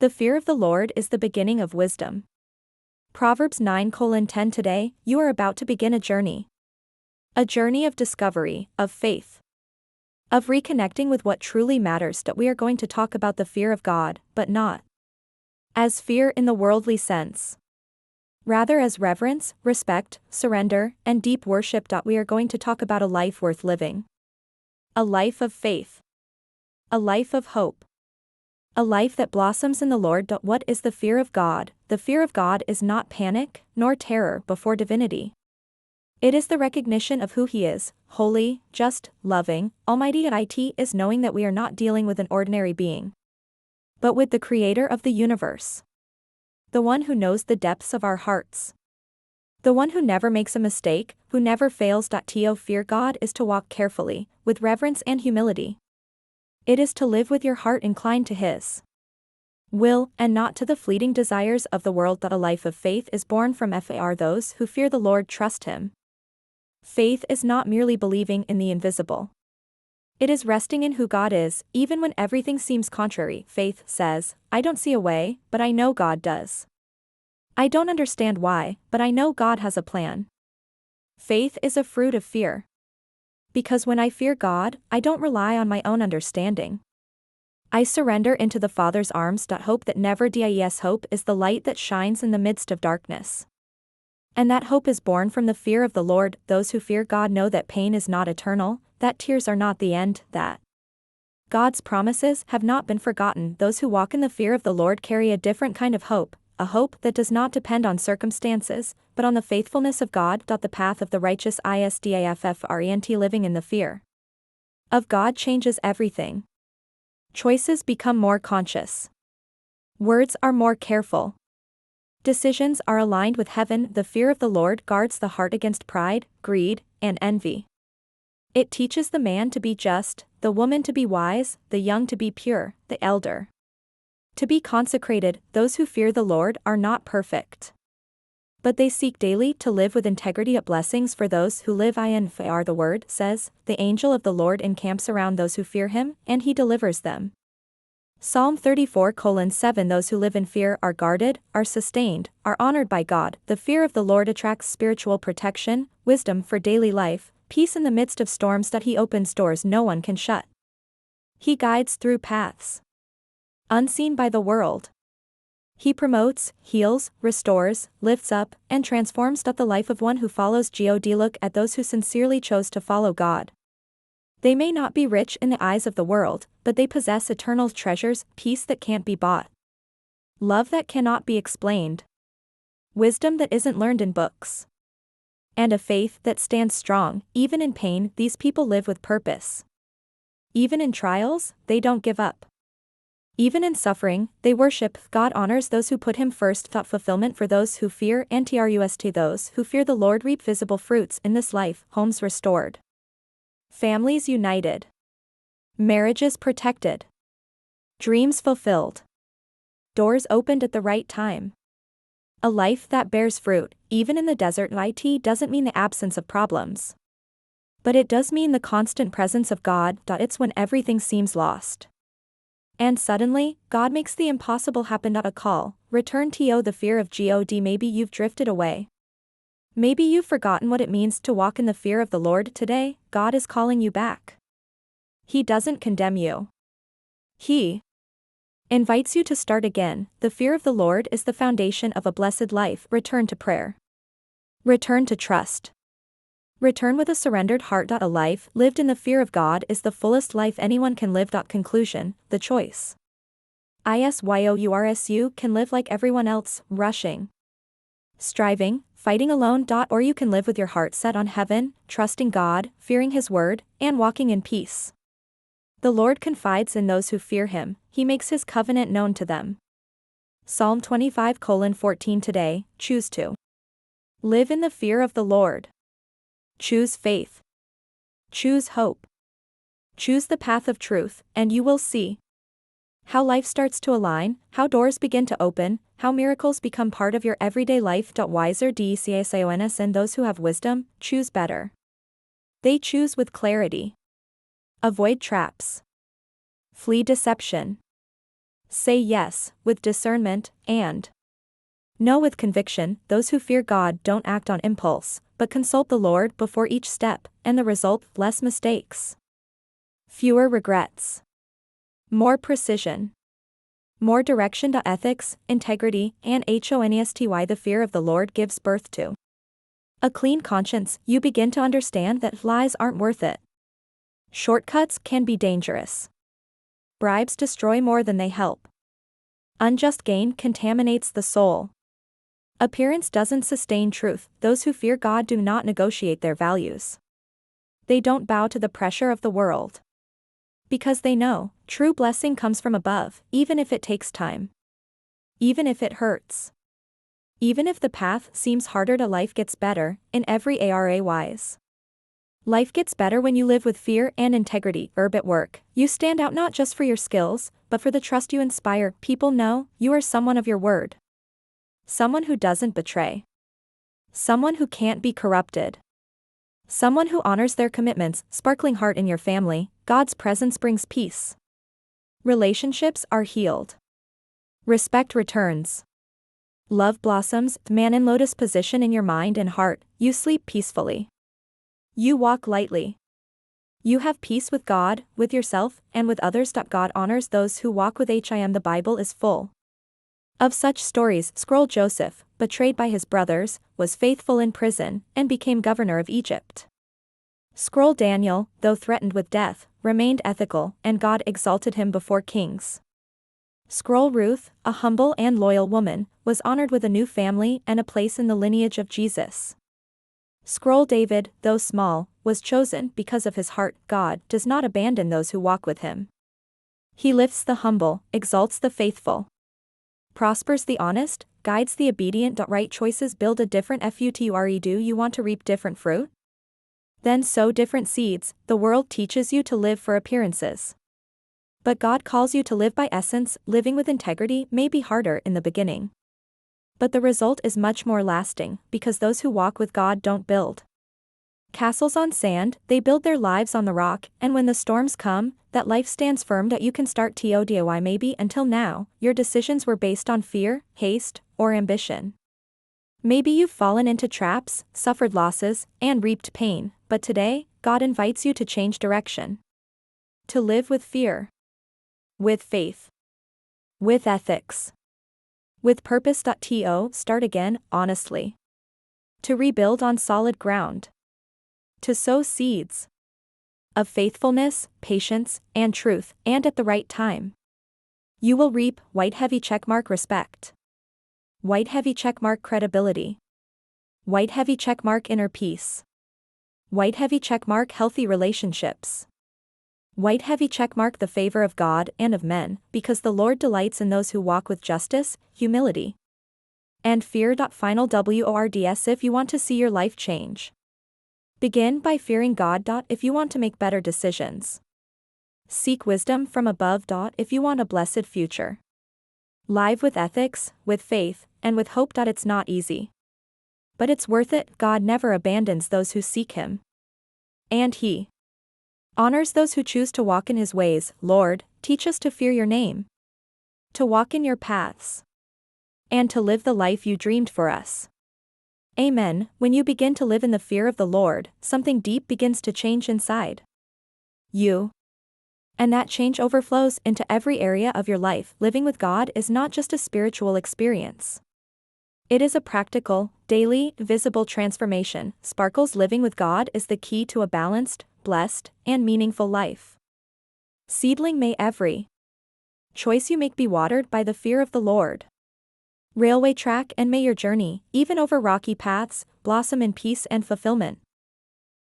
The fear of the Lord is the beginning of wisdom. Proverbs 9:10 Today, you are about to begin a journey. A journey of discovery, of faith, of reconnecting with what truly matters. That we are going to talk about the fear of God, but not as fear in the worldly sense. Rather as reverence, respect, surrender, and deep worship. We are going to talk about a life worth living. A life of faith. A life of hope. A life that blossoms in the Lord. What is the fear of God? The fear of God is not panic, nor terror before divinity. It is the recognition of who He is, holy, just, loving, almighty. And it is knowing that we are not dealing with an ordinary being, but with the Creator of the universe. The one who knows the depths of our hearts. The one who never makes a mistake, who never fails. To fear God is to walk carefully, with reverence and humility. It is to live with your heart inclined to His will, and not to the fleeting desires of the world. A life of faith is born from those who fear the Lord trust Him. Faith is not merely believing in the invisible. It is resting in who God is, even when everything seems contrary. Faith says, I don't see a way, but I know God does. I don't understand why, but I know God has a plan. Faith is a fruit of fear. Because when I fear God, I don't rely on my own understanding. I surrender into the Father's arms. Hope that never dies. Hope is the light that shines in the midst of darkness. And that hope is born from the fear of the Lord. Those who fear God know that pain is not eternal, that tears are not the end, that God's promises have not been forgotten. Those who walk in the fear of the Lord carry a different kind of hope, a hope that does not depend on circumstances, but on the faithfulness of God. The path of the righteous is different. Living in the fear of God changes everything. Choices become more conscious. Words are more careful. Decisions are aligned with heaven. The fear of the Lord guards the heart against pride, greed, and envy. It teaches the man to be just, the woman to be wise, the young to be pure, the elder to be consecrated. Those who fear the Lord are not perfect, but they seek daily to live with integrity. Blessings for those who live in fear. The word says, the angel of the Lord encamps around those who fear Him, and He delivers them. Psalm 34:7 Those who live in fear are guarded, are sustained, are honored by God. The fear of the Lord attracts spiritual protection, wisdom for daily life, peace in the midst of storms. He opens doors no one can shut. He guides through paths unseen by the world. He promotes, heals, restores, lifts up, and transforms. The life of one who follows God. Look at those who sincerely chose to follow God. They may not be rich in the eyes of the world, but they possess eternal treasures, peace that can't be bought, love that cannot be explained, wisdom that isn't learned in books, and a faith that stands strong. Even in pain, these people live with purpose. Even in trials, they don't give up. Even in suffering, they worship. God honors those who put Him first. Fulfillment for those who fear and trust. Those who fear the Lord reap visible fruits in this life, homes restored, families united, marriages protected, dreams fulfilled, doors opened at the right time. A life that bears fruit, even in the desert. It doesn't mean the absence of problems, but it does mean the constant presence of God. It's when everything seems lost, and suddenly, God makes the impossible happen. A call, return to the fear of God. Maybe you've drifted away. Maybe you've forgotten what it means to walk in the fear of the Lord. Today, God is calling you back. He doesn't condemn you. He invites you to start again. The fear of the Lord is the foundation of a blessed life. Return to prayer. Return to trust. Return with a surrendered heart. A life lived in the fear of God is the fullest life anyone can live. Conclusion, the choice you can live like everyone else, rushing, striving, fighting alone. Or you can live with your heart set on heaven, trusting God, fearing His word, and walking in peace. The Lord confides in those who fear Him, He makes His covenant known to them. Psalm 25:14 Today, choose to live in the fear of the Lord. Choose faith. Choose hope. Choose the path of truth, and you will see how life starts to align, how doors begin to open, how miracles become part of your everyday life. Wiser decisions, and those who have wisdom, choose better. They choose with clarity. Avoid traps. Flee deception. Say yes, with discernment, and no with conviction. Those who fear God don't act on impulse, but consult the Lord before each step, and the result, less mistakes. Fewer regrets. More precision. More direction to ethics, integrity, and honesty. The fear of the Lord gives birth to a clean conscience. You begin to understand that lies aren't worth it. Shortcuts can be dangerous. Bribes destroy more than they help. Unjust gain contaminates the soul. Appearance doesn't sustain truth. Those who fear God do not negotiate their values. They don't bow to the pressure of the world. Because they know, true blessing comes from above, even if it takes time. Even if it hurts. Even if the path seems harder, life gets better, in every wise. Life gets better when you live with fear and integrity. At work, you stand out not just for your skills, but for the trust you inspire. People know you are someone of your word. Someone who doesn't betray. Someone who can't be corrupted. Someone who honors their commitments. Sparkling heart. In your family, God's presence brings peace. Relationships are healed. Respect returns. Love blossoms. Man in lotus position. In your mind and heart, you sleep peacefully. You walk lightly. You have peace with God, with yourself, and with others. God honors those who walk with Him. The Bible is full of such stories. Scroll Joseph, betrayed by his brothers, was faithful in prison, and became governor of Egypt. Scroll Daniel, though threatened with death, remained ethical, and God exalted him before kings. Scroll Ruth, a humble and loyal woman, was honored with a new family and a place in the lineage of Jesus. Scroll David, though small, was chosen because of his heart. God does not abandon those who walk with him. He lifts the humble, exalts the faithful. Prospers the honest, guides the obedient. Right choices build a different future. Do you want to reap different fruit? Then sow different seeds. The world teaches you to live for appearances. But God calls you to live by essence. Living with integrity may be harder in the beginning. But the result is much more lasting, because those who walk with God don't build castles on sand, they build their lives on the rock, and when the storms come, that life stands firm. That you can start today. Maybe until now, your decisions were based on fear, haste, or ambition. Maybe you've fallen into traps, suffered losses, and reaped pain, but today, God invites you to change direction. To live with fear. With faith. With ethics. With purpose. To start again, honestly. To rebuild on solid ground. To sow seeds of faithfulness, patience, and truth, and at the right time. You will reap white heavy checkmark respect. White heavy checkmark credibility. White heavy checkmark inner peace. White heavy checkmark healthy relationships. White heavy checkmark the favor of God and of men, because the Lord delights in those who walk with justice, humility, and fear. Final words. If you want to see your life change, begin by fearing God. If you want to make better decisions, seek wisdom from above. If you want a blessed future, live with ethics, with faith, and with hope. It's not easy, but it's worth it. God never abandons those who seek Him, and He honors those who choose to walk in His ways. Lord, teach us to fear Your name, to walk in Your paths, and to live the life You dreamed for us. Amen. When you begin to live in the fear of the Lord, something deep begins to change inside you. And that change overflows into every area of your life. Living with God is not just a spiritual experience. It is a practical, daily, visible transformation. Sparkles. Living with God is the key to a balanced, blessed, and meaningful life. Seedling. May every choice you make be watered by the fear of the Lord. Railway track. And may your journey, even over rocky paths, blossom in peace and fulfillment.